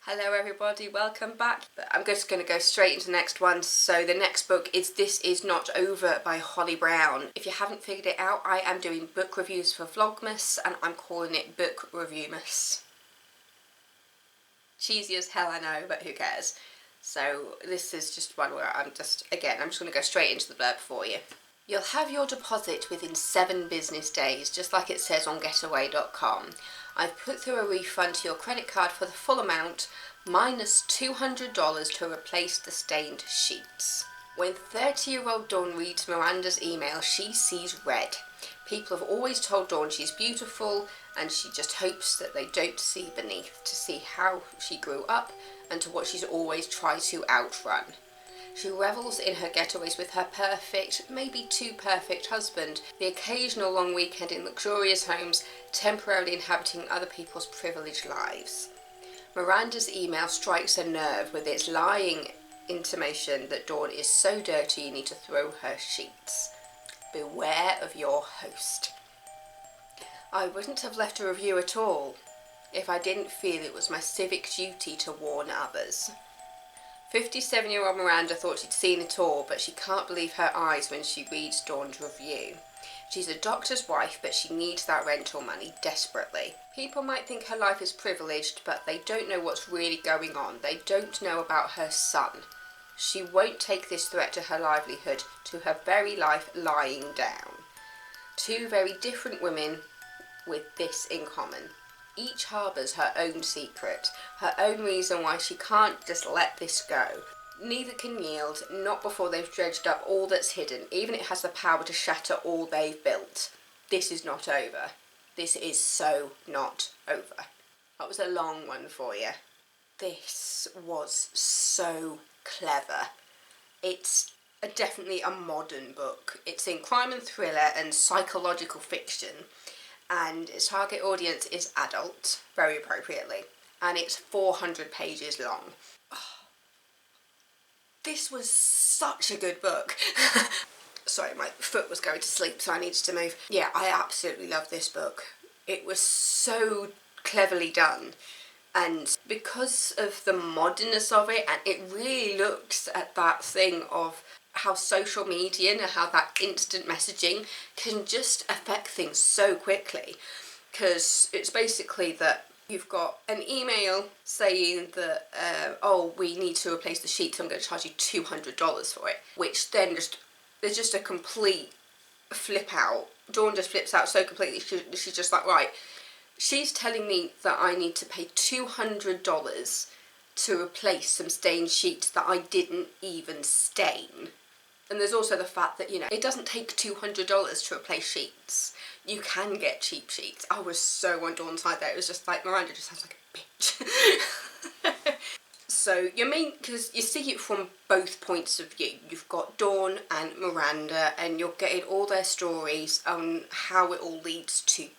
Hello everybody, welcome back. I'm just going to go straight into the next one. So the next book is This Is Not Over by Holly Brown. If you haven't figured it out, I am doing book reviews for Vlogmas and I'm calling it Book Reviewmas. Cheesy as hell, I know, but who cares? So this is just one where I'm just going to go straight into the blurb for you. You'll have your deposit within 7 business days, just like it says on getaway.com. I've put through a refund to your credit card for the full amount, minus $200 to replace the stained sheets. When 30-year-old Dawn reads Miranda's email, she sees red. People have always told Dawn she's beautiful, and she just hopes that they don't see beneath, to see how she grew up and to what she's always tried to outrun. She revels in her getaways with her perfect, maybe too perfect husband, the occasional long weekend in luxurious homes, temporarily inhabiting other people's privileged lives. Miranda's email strikes a nerve with its lying intimation that Dawn is so dirty you need to throw her sheets. Beware of your host. I wouldn't have left a review at all if I didn't feel it was my civic duty to warn others. 57-year-old Miranda thought she'd seen it all, but she can't believe her eyes when she reads Dawn's review. She's a doctor's wife, but she needs that rental money desperately. People might think her life is privileged, but they don't know what's really going on. They don't know about her son. She won't take this threat to her livelihood, to her very life, lying down. 2 very different women with this in common. Each harbours her own secret, her own reason why she can't just let this go. Neither can yield, not before they've dredged up all that's hidden, even if it has the power to shatter all they've built. This is not over. This is so not over. That was a long one for you. This was so clever. It's definitely a modern book. It's in crime and thriller and psychological fiction. And its target audience is adult, very appropriately, and it's 400 pages long. Oh, this was such a good book. Sorry, my foot was going to sleep, so I needed to move. Yeah, I absolutely love this book. It was so cleverly done, and because of the modernness of it, and it really looks at that thing of how social media and how that instant messaging can just affect things so quickly, because it's basically that you've got an email saying that oh, we need to replace the sheets, I'm going to charge you $200 for it, which then there's just a complete flip out. Dawn just flips out so completely. She's just like, right, she's telling me that I need to pay $200 to replace some stained sheets that I didn't even stain. And there's also the fact that, you know, it doesn't take $200 to replace sheets. You can get cheap sheets. I was so on Dawn's side there. It was just like, Miranda just sounds like a bitch. So because you see it from both points of view. You've got Dawn and Miranda, and you're getting all their stories on how it all leads to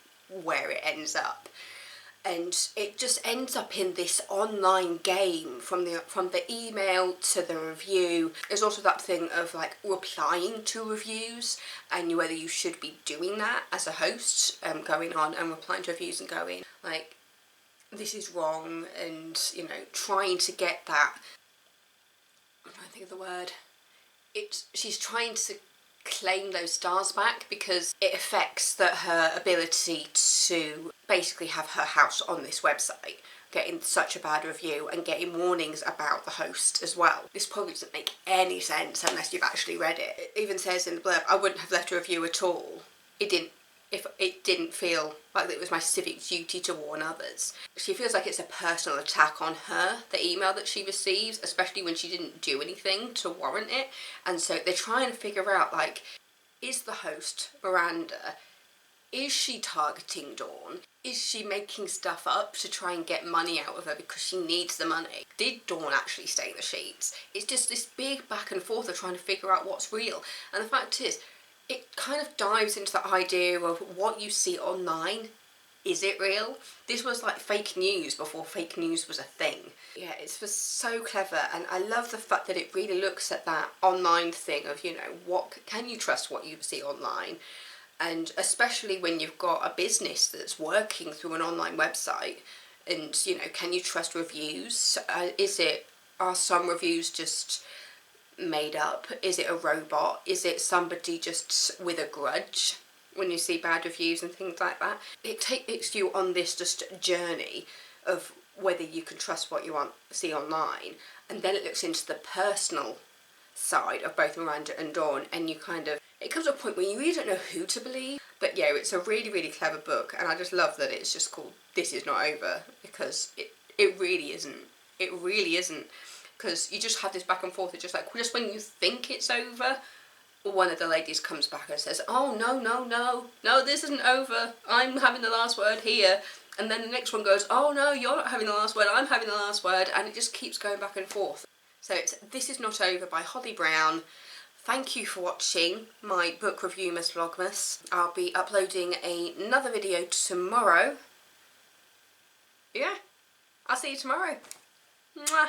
where it ends up. And it just ends up in this online game from the email to the review. There's also that thing of like replying to reviews and whether you should be doing that as a host, going on and replying to reviews and going like, this is wrong, and you know, trying to get that. I'm trying to think of the word. She's trying to claim those stars back because it affects her ability to basically have her house on this website, getting such a bad review and getting warnings about the host as well. This probably doesn't make any sense unless you've actually read it. It even says in the blurb, I wouldn't have left a review at all. If it didn't feel like it was my civic duty to warn others. She feels like it's a personal attack on her, the email that she receives, especially when she didn't do anything to warrant it. And so they're trying to figure out, like, is the host, Miranda, is she targeting Dawn? Is she making stuff up to try and get money out of her because she needs the money? Did Dawn actually stain the sheets? It's just this big back and forth of trying to figure out what's real. And the fact is, it kind of dives into the idea of what you see online. Is it real? This was like fake news before fake news was a thing. Yeah, it's just so clever, and I love the fact that it really looks at that online thing of, you know, what can you trust what you see online? And especially when you've got a business that's working through an online website, And, you know, can you trust reviews? Are some reviews just made up? Is it a robot? Is it somebody just with a grudge when you see bad reviews and things like that? It takes you on this just journey of whether you can trust what you see online, and then it looks into the personal side of both Miranda and Dawn, and you kind of, it comes to a point where you really don't know who to believe. But yeah, it's a really, really clever book, and I just love that it's just called This Is Not Over, because it really isn't. It really isn't, because you just have this back and forth. It's just like, just when you think it's over, one of the ladies comes back and says, oh, no, this isn't over. I'm having the last word here. And then the next one goes, oh no, you're not having the last word, I'm having the last word, and it just keeps going back and forth. So it's This Is Not Over by Holly Brown. Thank you for watching my book Reviewmas Vlogmas. I'll be uploading another video tomorrow. Yeah, I'll see you tomorrow. Mwah.